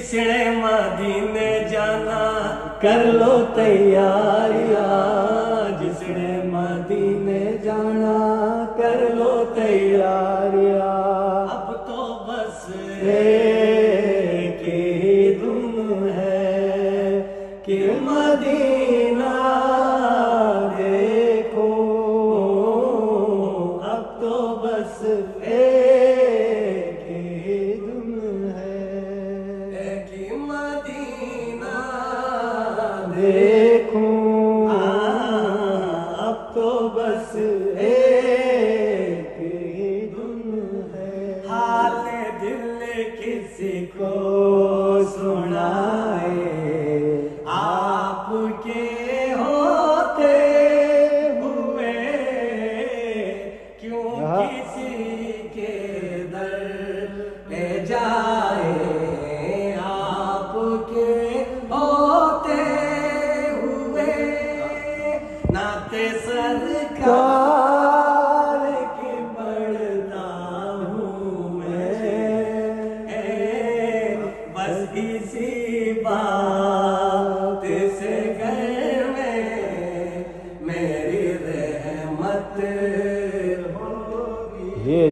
جس نے مدینے جانا کر لو تیاریاں، جس نے مدینے جانا کر لو تیاریاں، اب تو بس ایک ہی دم ہے کہ مدینہ دیکھو، اب تو بس ایک ہی دم ہے کہ مدینہ دیکھو، اب تو بس ایک ہی دم ہے۔ حال دل کسی کو سنائے، آپ کے ہوتے ہوئے کیوں کسی کے در لے جائے، آپ کے ہوتے ہوئے نعت سرکار کی پڑھتا ہوں میں، بس اسی بات